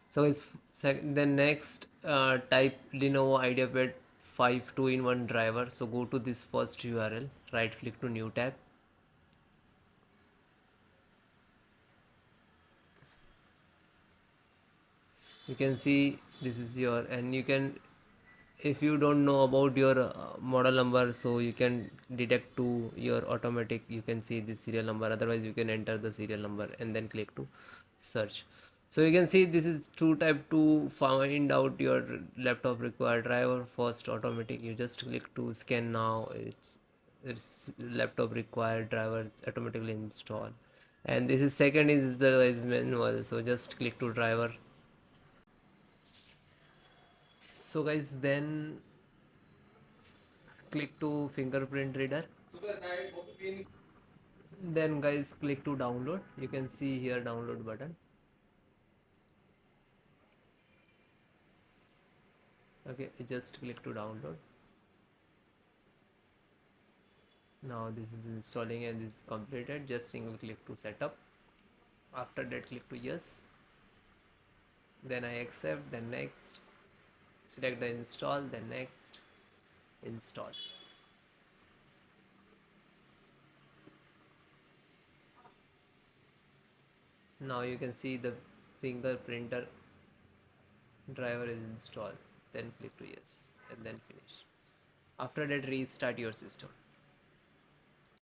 So then next, type Lenovo IdeaPad 5 2-in-1 driver. So go to this first URL, right click to new tab. You can see this is your, and you can, if you don't know about your model number, so you can detect to your automatic, you can see the serial number, otherwise you can enter the serial number and then click to search. So you can see this is two type to find out your laptop required driver. First, automatic, you just click to scan now, it's laptop required driver automatically install. And this is second is the is manual, so just click to driver. So guys, then click to fingerprint reader. Then guys, click to download. You can see here download button. Okay, just click to download. Now this is installing and this is completed. Just single click to setup. After that, click to yes. Then I accept, then next. Select the install, then next. Install. Now you can see the fingerprinter driver is installed. Then click to yes and then finish. After that, restart your system.